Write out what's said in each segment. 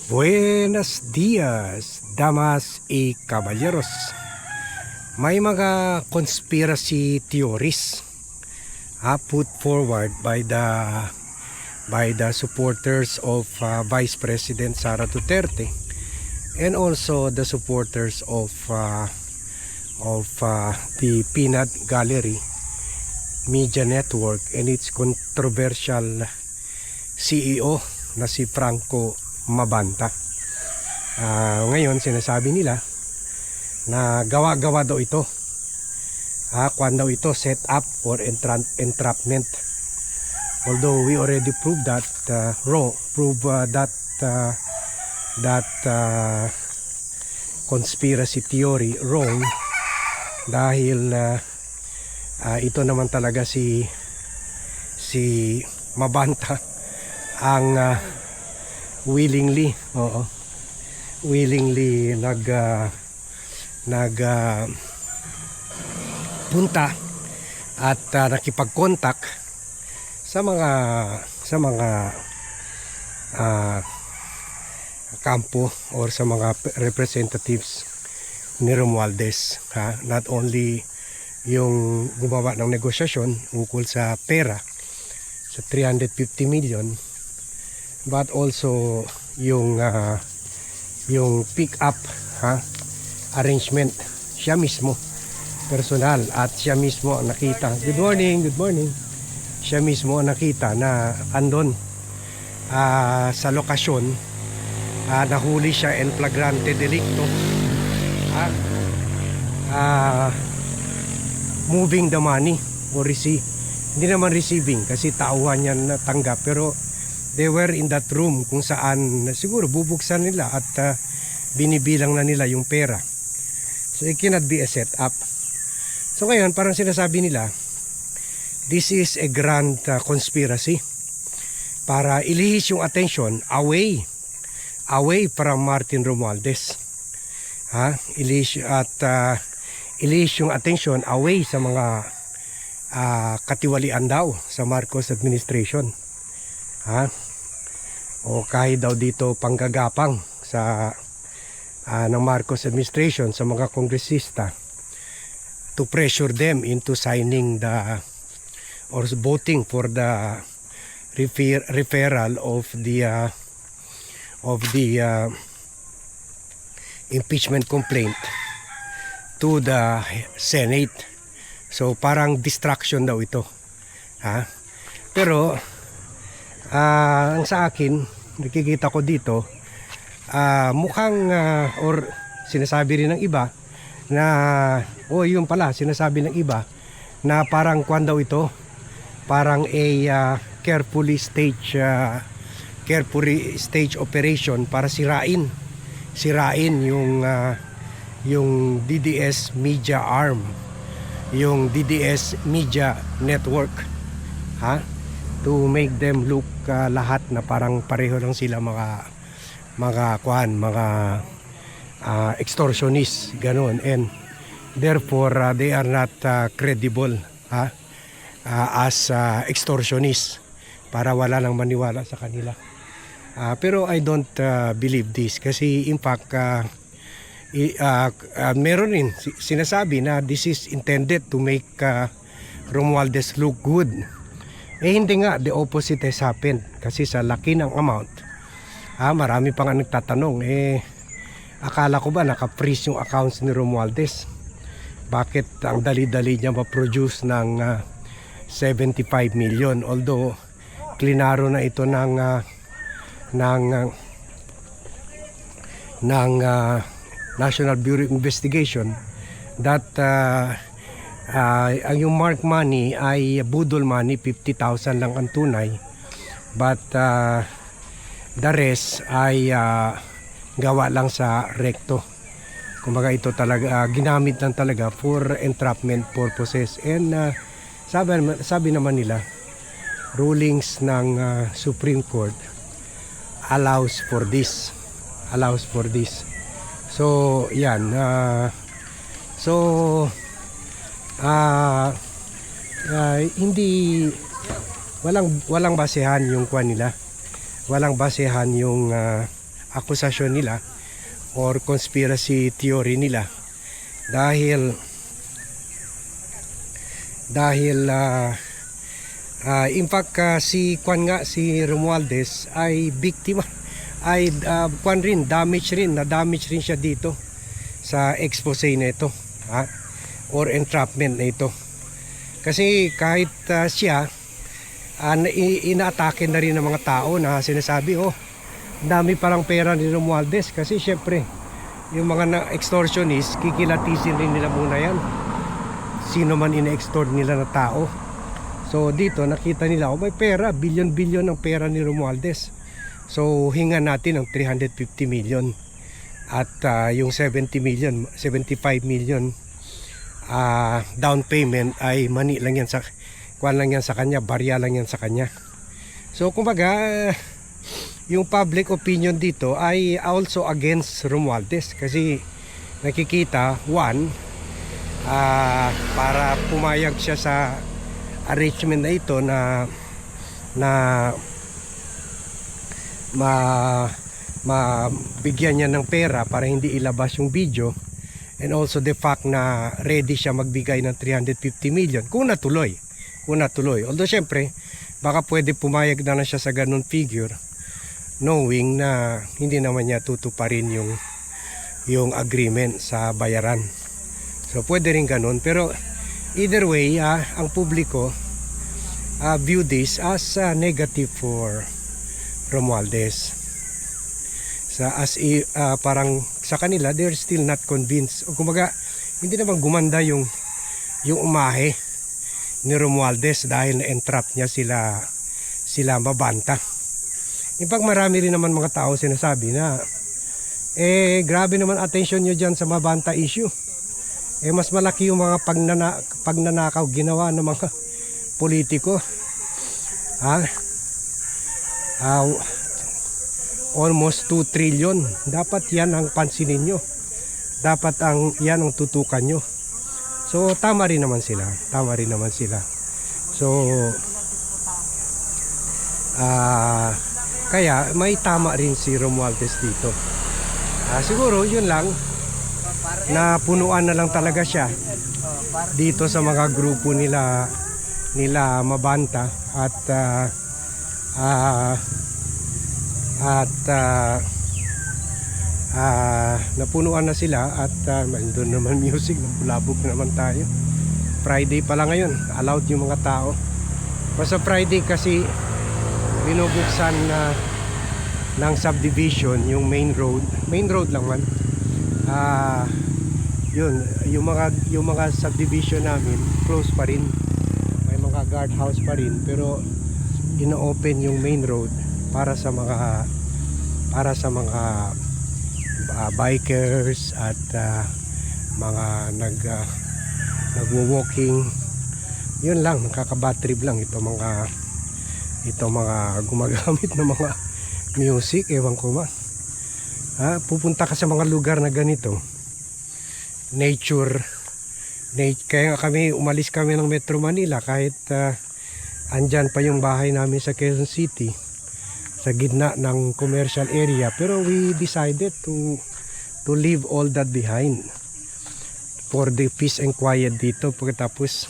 Buenos dias, damas y caballeros. May mga conspiracy theories put forward by the supporters of Vice President Sara Duterte and also the supporters of the Peanut Gallery Media Network and its controversial CEO na si Franco Mabanta. Ngayon sinasabi nila na gawa-gawa daw ito. Kwan daw ito set up or entrapment. Although we already proved that wrong, that conspiracy theory wrong dahil ito naman talaga si Mabanta ang willingly punta at nakipag-contact sa mga kampo or sa mga representatives ni Romualdez, not only yung gumawa ng negosasyon ukol sa pera sa 350 million but also yung pick up arrangement, siya mismo personal at siya mismo ang nakita. Good morning. Siya mismo ang nakita na andon sa lokasyon. Nahuli siya en flagrante delicto, moving the money or hindi naman receiving kasi tauhan niya natanggap, pero they were in that room kung saan siguro bubuksan nila at binibilang na nila yung pera. So it cannot be a setup. So ngayon parang sinasabi nila this is a grand conspiracy para ilihis yung attention away from Martin Romualdez. Ilihis yung attention away sa mga katiwalian daw sa Marcos administration. O kahit daw dito panggagapang sa ng Marcos administration sa mga kongresista to pressure them into signing or voting for the referral of the impeachment complaint to the Senate. So parang distraction daw ito. Pero ang sa akin nakikita ko dito mukhang or sinasabi rin ng iba na yung pala sinasabi ng iba na parang kwan daw ito, parang carefully stage operation para sirain yung DDS media arm, yung DDS media network, to make them look lahat na parang pareho lang sila mga extortionist, ganun, and therefore they are not credible as extortionist, para wala nang maniwala sa kanila. Pero I don't believe this kasi in fact meron rin sinasabi na this is intended to make Romualdez look good. Hindi nga, the opposite has happened kasi sa laki ng amount, marami pa nga nagtatanong, akala ko ba naka-freeze yung accounts ni Romualdez? Bakit ang dali-dali niya ma-produce ng 75 million? Although klinaro na ito ng National Bureau of Investigation that ang yung mark money ay budol money, 50,000 lang ang tunay, but the rest ay gawa lang sa recto. Kumbaga ito talaga ginamit lang talaga for entrapment purposes, and sabi naman nila rulings ng Supreme Court allows for this. So yan, hindi, walang basehan yung kwan nila, walang basehan yung akusasyon nila or conspiracy theory nila dahil in fact si Kwan nga, si Romualdez ay biktima, ay Kwan rin, na-damage rin siya dito sa expose na ito, or entrapment na ito. Kasi kahit siya inaatake na rin ng mga tao na sinasabi, dami parang pera ni Romualdez, kasi syempre yung mga extortionist, kikilatisin rin nila muna yan, sino man ina-extort nila na tao. So dito nakita nila, may pera, bilyon-bilyon ng pera ni Romualdez. So hinga natin ng 350 million. At yung 75 million down payment ay mani lang yan sa kuan lang yan sa kanya, barya lang yan sa kanya. So kumbaga yung public opinion dito ay also against Romualdez, kasi nakikita, one, para pumayag siya sa arrangement na ito na mabigyan niya ng pera para hindi ilabas yung video, and also the fact na ready siya magbigay ng 350 million kung natuloy. Although syempre baka pwede pumayag na siya sa ganun figure, knowing na hindi naman niya tutuparin yung agreement sa bayaran. So pwede rin ganun, pero either way, ang publiko view this as negative for Romualdez. Parang sa kanila, they're still not convinced. O kumbaga, hindi naman gumanda yung umahe ni Romualdez dahil na-entrap niya sila mabanta. In fact, marami rin naman mga tao sinasabi na grabe naman attention nyo dyan sa mabanta issue. Mas malaki yung mga pagnanakaw ginawa ng mga politiko. Almost 2 trillion. Dapat yan ang pansinin nyo. Dapat yan ang tutukan nyo. So tama rin naman sila. So kaya may tama rin si Romualdez dito. Siguro yun lang, na punuan na lang talaga siya dito sa mga grupo nila mabanta, napunuan na sila at doon naman music, nabulabog naman tayo. Friday pala ngayon, allowed yung mga tao. Basta Friday kasi binubuksan ng subdivision yung main road lang man. Yun, yung mga subdivision namin close pa rin, may mga guardhouse pa rin, pero ino-open yung main road para sa mga bikers at mga nagwo-walking. Yun lang, nakaka-bad-trip lang ito mga gumagamit ng mga music, ewan ko man. Pupunta ka sa mga lugar na ganito, nature, kaya kami umalis kami ng Metro Manila kahit andyan pa yung bahay namin sa Quezon City, sa gitna ng commercial area, pero we decided to leave all that behind for the peace and quiet dito. Pagkatapos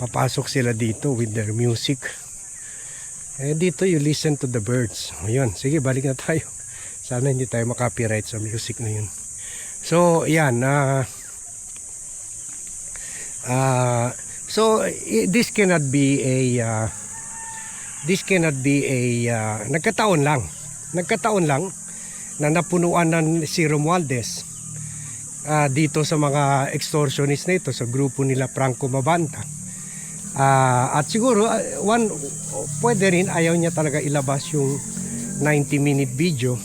papasok sila dito with their music. Dito you listen to the birds. Ayun, sige, balik na tayo. Sana hindi tayo makapiright sa music na yun. So yan, so this cannot be a nagkataon lang na napunuan ng si Romualdez dito sa mga extortionist na ito, sa grupo nila Franco Mabanta. At siguro pwede rin ayaw niya talaga ilabas yung 90-minute video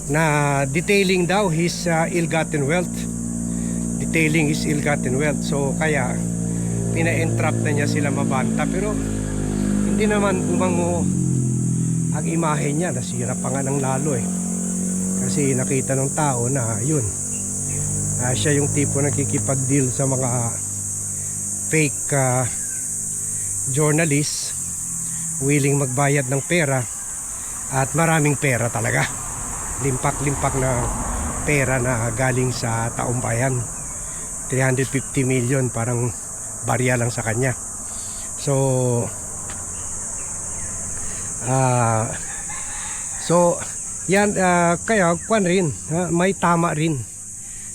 na detailing daw his ill-gotten wealth. So kaya pina-entrap na niya sila Mabanta, pero hindi naman gumango ang imahe niya. Nasira pa nga ng lalo kasi nakita ng tao na yun, siya yung tipo na kikipag-deal sa mga fake journalists, willing magbayad ng pera, at maraming pera talaga. limpak-limpak na pera na galing sa taong bayan. 350 million parang barya lang sa kanya. So yan, kaya kwan rin, may tama rin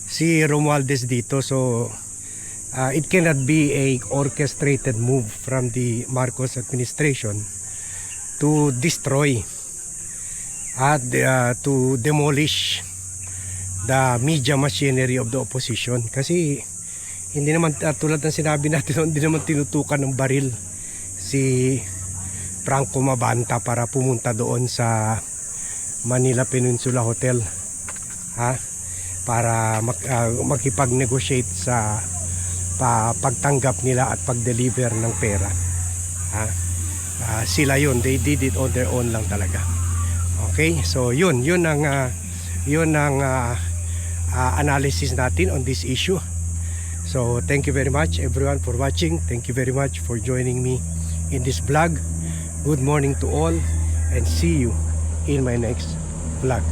si Romualdez dito. So it cannot be a orchestrated move from the Marcos administration to destroy at to demolish the media machinery of the opposition. Kasi hindi naman tulad ng sinabi natin, hindi naman tinutukan ng baril si Franco Mabanta para pumunta doon sa Manila Peninsula Hotel, para makipag-negotiate sa pagtanggap nila at pag-deliver ng pera. Sila yun, they did it on their own lang talaga. Okay, so yun ang analysis natin on this issue. So thank you very much everyone for watching. Thank you very much for joining me in this vlog. Good morning to all and see you in my next vlog.